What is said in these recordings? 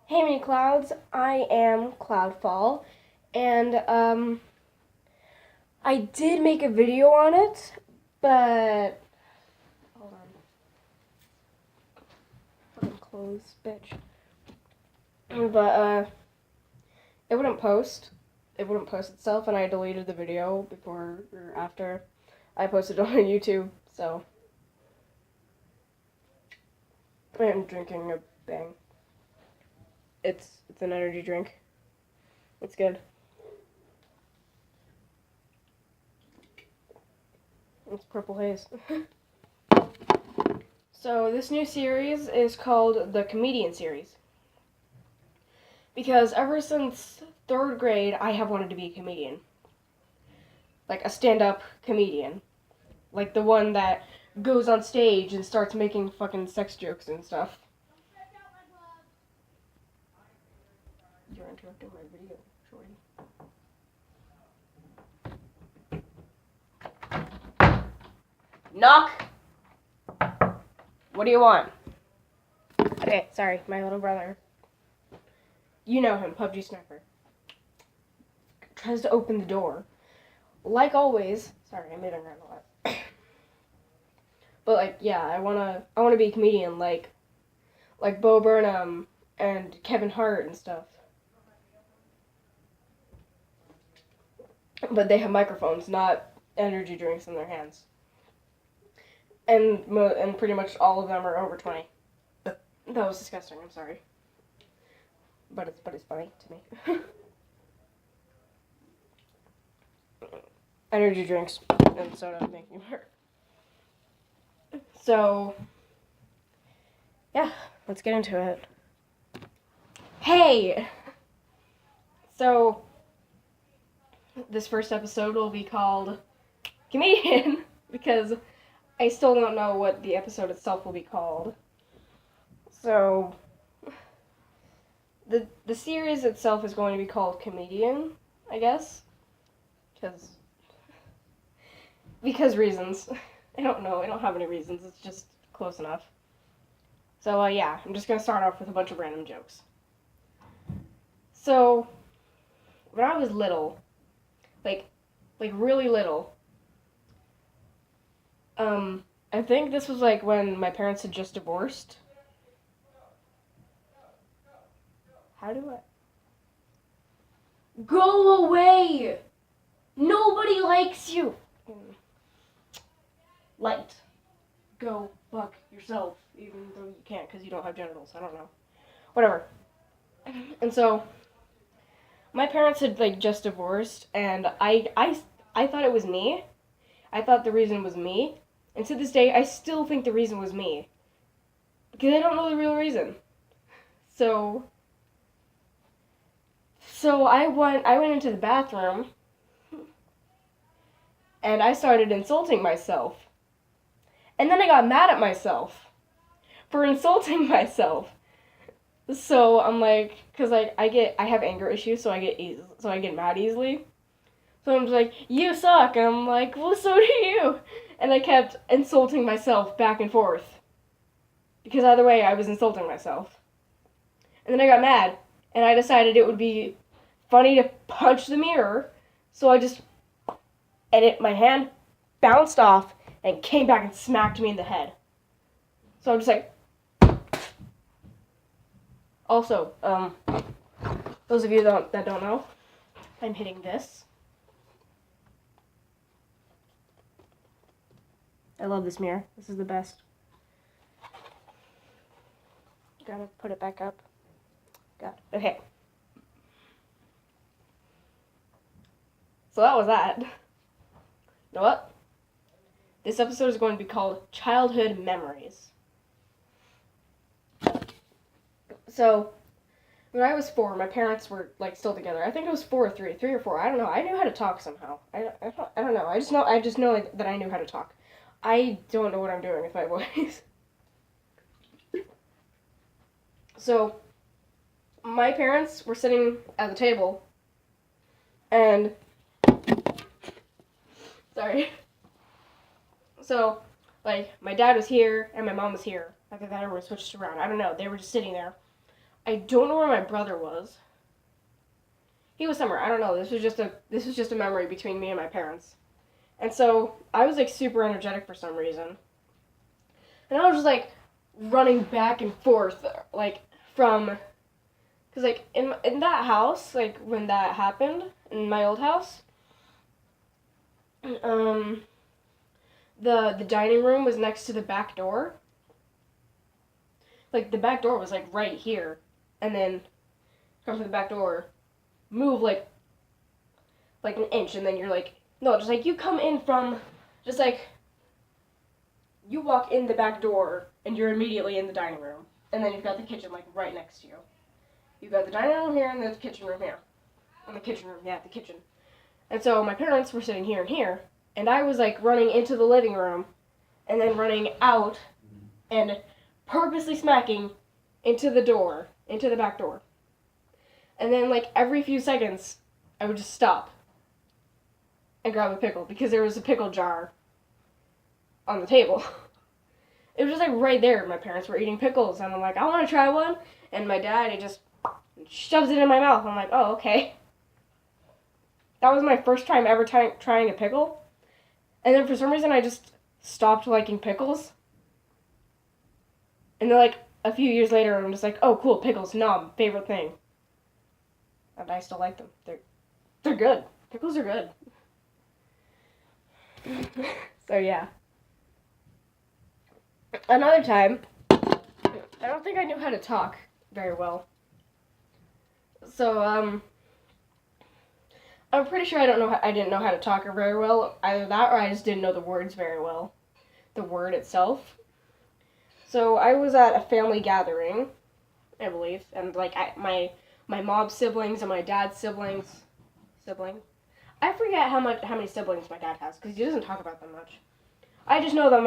Hey mini clouds, I am Cloudfall, and I did make a video on it, but hold on, fucking close, bitch. But it wouldn't post. It wouldn't post itself, and I deleted the video before or after I posted it on YouTube. So I'm drinking a Bang. It's an energy drink. It's good. It's purple haze. So this new series is called the Comedian series. Because ever since 3rd grade, I have wanted to be a comedian. Like a stand-up comedian. Like the one that goes on stage and starts making fucking sex jokes and stuff. You're interrupting my video, shorty. Knock! What do you want? Okay, sorry, my little brother. You know him, PUBG Sniper. Tries to open the door. Like always. Sorry, I'm moving around a lot. But like, yeah, I wanna be a comedian like Bo Burnham and Kevin Hart and stuff. But they have microphones, not energy drinks in their hands. And pretty much all of them are over 20. That was disgusting. I'm sorry. But it's funny to me. Energy drinks and soda make me hurt. So, yeah, let's get into it. Hey! So, this first episode will be called Comedian, because I still don't know what the episode itself will be called. So, the series itself is going to be called Comedian, I guess. Because reasons. I don't know. I don't have any reasons. It's just close enough. So, yeah, I'm just going to start off with a bunch of random jokes. So, when I was little, like really little, I think this was like when my parents had just divorced. How do I? Go away! Nobody likes you! Light. Go fuck yourself, even though you can't because you don't have genitals. I don't know. Whatever. And so, my parents had like just divorced, and I thought it was me. I thought the reason was me. And to this day, I still think the reason was me. Because I don't know the real reason. So I went into the bathroom, and I started insulting myself. And then I got mad at myself for insulting myself. So I'm like, cause like I have anger issues, so I get mad easily. So I'm just like, you suck, and I'm like, well, so do you. And I kept insulting myself back and forth, because either way I was insulting myself. And then I got mad, and I decided it would be funny to punch the mirror, so my hand bounced off and came back and smacked me in the head. So I'm just like, also, those of you that don't know, I'm hitting this. I love this mirror. This is the best. Gotta put it back up. Okay. So that was that. You know what? This episode is going to be called Childhood Memories. So, when I was 4, my parents were like still together. I think it was 4 or 3 or 4. I don't know. I knew how to talk somehow. I don't know. I just know that I knew how to talk. I don't know what I'm doing with my voice. So, my parents were sitting at the table, and sorry. So, like, my dad was here and my mom was here. I think that everyone switched around. I don't know. They were just sitting there. I don't know where my brother was. He was somewhere. I don't know. This was just a memory between me and my parents. And so I was like super energetic for some reason. And I was just like running back and forth like from cuz like in that house, like when that happened in my old house, the dining room was next to the back door. Like the back door was like right here. And then come to the back door, move like an inch, and then you're like, no, just like you come in from, just like you walk in the back door and you're immediately in the dining room, and then you've got the kitchen like right next to you. You've got the dining room here and the kitchen room here. And the kitchen room, yeah, the kitchen. And so my parents were sitting here and here, and I was like running into the living room and then running out and purposely smacking into the door, into the back door. And then like every few seconds, I would just stop and grab a pickle because there was a pickle jar on the table. It was just like right there. My parents were eating pickles, and I'm like, I want to try one. And my dad, he just shoves it in my mouth. I'm like, oh, okay. That was my first time ever trying a pickle. And then for some reason, I just stopped liking pickles. And then like a few years later, I'm just like, oh, cool, pickles, nom, favorite thing. And I still like them. They're good. Pickles are good. So yeah. Another time, I don't think I knew how to talk very well. So I'm pretty sure I didn't know how to talk very well. Either that or I just didn't know the words very well. The word itself. So I was at a family gathering, I believe, and like my mom's siblings and my dad's sibling. I forget how many siblings my dad has because he doesn't talk about them much. I just know that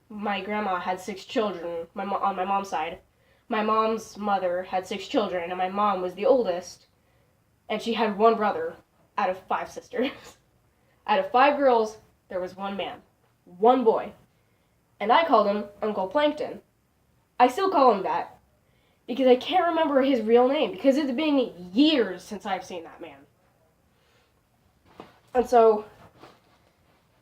my grandma had 6 children. On my mom's side, my mom's mother had 6 children, and my mom was the oldest, and she had 1 brother out of 5 sisters. Out of 5 girls, there was 1 man, 1 boy, and I called him Uncle Plankton. I still call him that because I can't remember his real name because it's been years since I've seen that man. And so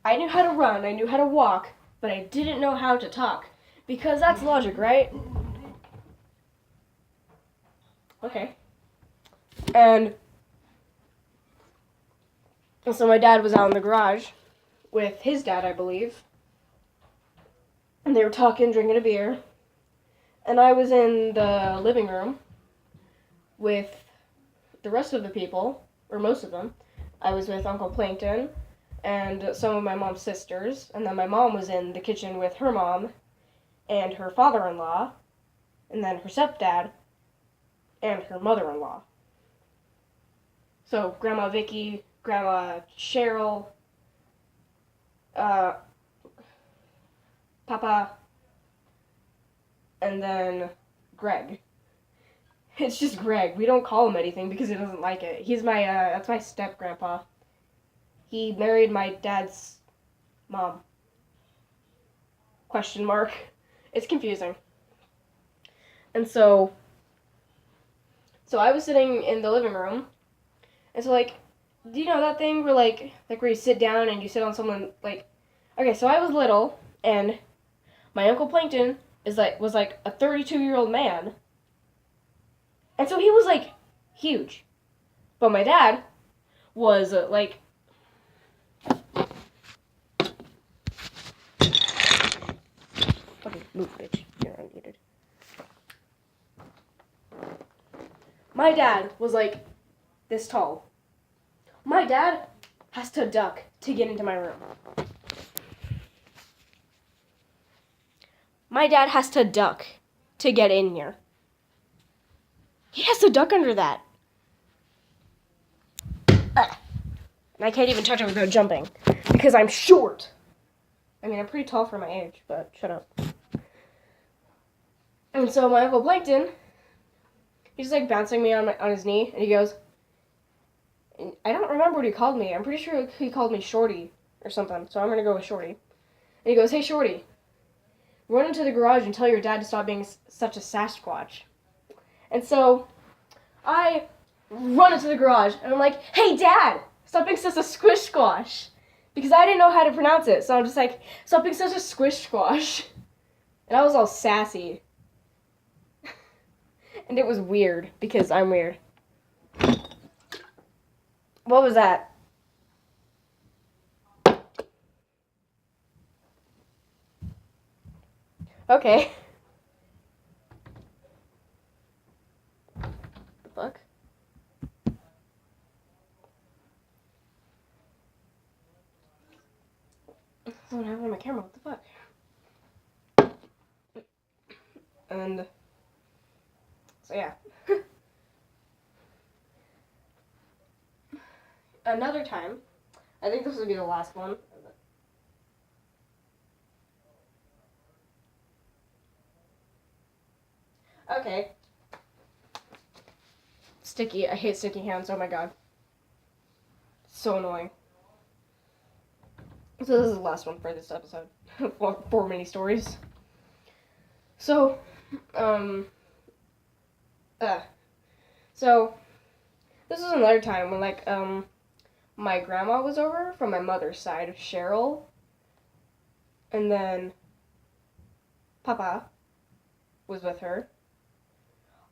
I knew how to run, I knew how to walk, but I didn't know how to talk. Because that's logic, right? Okay. And so my dad was out in the garage with his dad, I believe. And they were talking, drinking a beer. And I was in the living room with the rest of the people, or most of them. I was with Uncle Plankton and some of my mom's sisters, and then my mom was in the kitchen with her mom and her father-in-law, and then her stepdad and her mother-in-law. So Grandma Vicky, Grandma Cheryl, Papa, and then Greg. It's just Greg. We don't call him anything because he doesn't like it. He's my, that's my step-grandpa. He married my dad's mom. Question mark. It's confusing. And so I was sitting in the living room, and so, like, do you know that thing where, like where you sit down and you sit on someone, like, okay, so I was little, and my Uncle Plankton was like a 32-year-old man, and so he was, like, huge. But my dad was, like, okay, move, bitch. You're unmuted. My dad was, like, this tall. My dad has to duck to get into my room. My dad has to duck to get in here. He has to duck under that. And I can't even touch it without jumping because I'm short. I mean, I'm pretty tall for my age, but shut up. And so my Uncle Plankton, he's like bouncing me on his knee, and he goes, I don't remember what he called me. I'm pretty sure he called me Shorty or something, so I'm going to go with Shorty. And he goes, hey, Shorty, run into the garage and tell your dad to stop being such a Sasquatch. And so I run into the garage, and I'm like, hey, Dad, stop being such a squish squash. Because I didn't know how to pronounce it, so I'm just like, stop being such a squish squash. And I was all sassy. And it was weird, because I'm weird. What was that? Okay. The fuck? I don't have it on my camera, what the fuck? And, so yeah. Another time, I think this will be the last one. Okay. Sticky. I hate sticky hands. Oh my god. So annoying. So this is the last one for this episode. 4 mini stories. So, so this was another time when like my grandma was over from my mother's side of Cheryl, and then Papa was with her.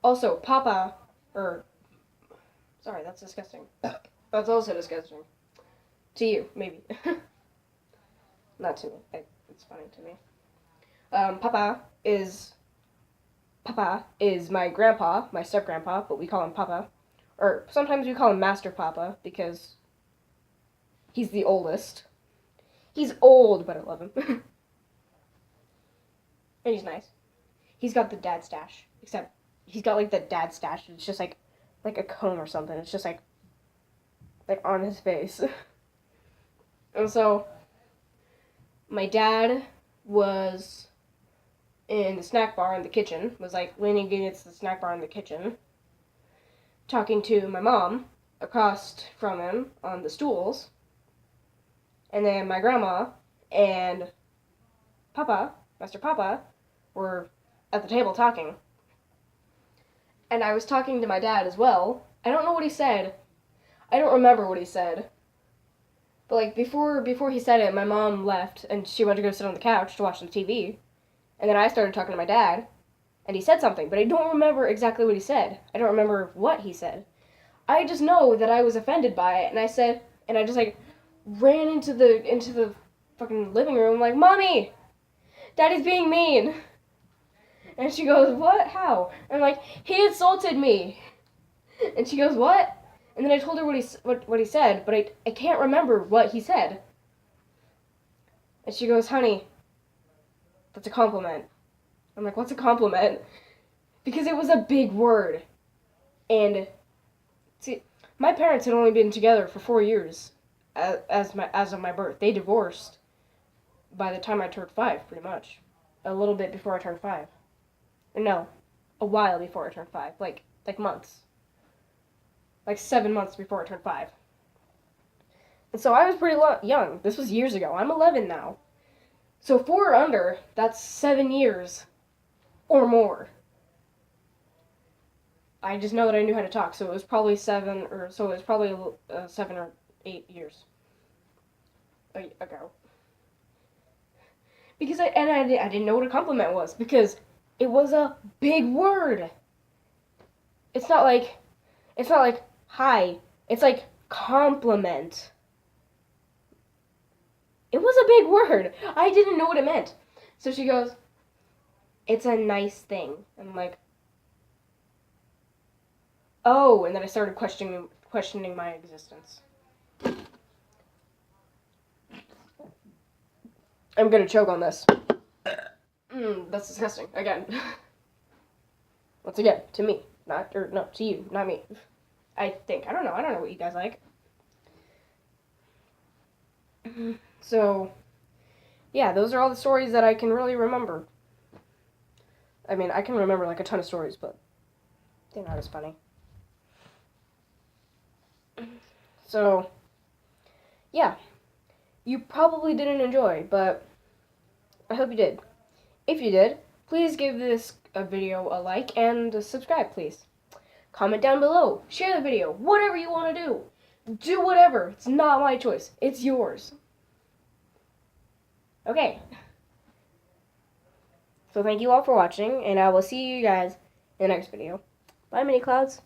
Also, Papa, sorry, that's disgusting. That's also disgusting. To you, maybe. Not to me. It's funny to me. Papa is my grandpa, my step-grandpa, but we call him Papa. Or sometimes we call him Master Papa because he's the oldest. He's old, but I love him. And he's nice. He's got the dad stash, except he's got like the dad stash. It's just like a comb or something. It's just like on his face. And so my dad was in the snack bar in the kitchen, was like leaning against the snack bar in the kitchen, talking to my mom across from him on the stools. And then my grandma and Papa, Master Papa, were at the table talking. And I was talking to my dad as well. I don't know what he said. I don't remember what he said. But like before he said it, my mom left and she went to go sit on the couch to watch the TV. And then I started talking to my dad, and he said something, but I don't remember exactly what he said. I don't remember what he said. I just know that I was offended by it, and I just like ran into the fucking living room like, Mommy, Daddy's being mean. And she goes, what? How? And I'm like, he insulted me. And she goes, what? And then I told her what he said, but I can't remember what he said. And she goes, honey, that's a compliment. I'm like, what's a compliment? Because it was a big word. And see, my parents had only been together for 4 years as of my birth. They divorced by the time I turned 5, pretty much. A little bit before I turned 5. No, a while before I turned 5. Like months. Like 7 months before I turned 5. And so I was pretty young. This was years ago. I'm 11 now. So 4 or under, that's 7 years or more. I just know that I knew how to talk, so it was probably 7 or 8 years ago. Because I didn't know what a compliment was, because it was a big word. It's not like hi. It's like compliment. It was a big word. I didn't know what it meant. So she goes, it's a nice thing. And I'm like, oh, and then I started questioning my existence. I'm gonna choke on this. That's disgusting. Again. Once again, to me. To you, not me. I think. I don't know what you guys like. So, yeah, those are all the stories that I can really remember. I mean, I can remember like a ton of stories, but they're not as funny. So, yeah, you probably didn't enjoy, but I hope you did. If you did, please give this video a like and subscribe, please. comment down below, share the video, whatever you want to do. Do whatever. It's not my choice. It's yours. Okay. So thank you all for watching, and I will see you guys in the next video. Bye, mini clouds.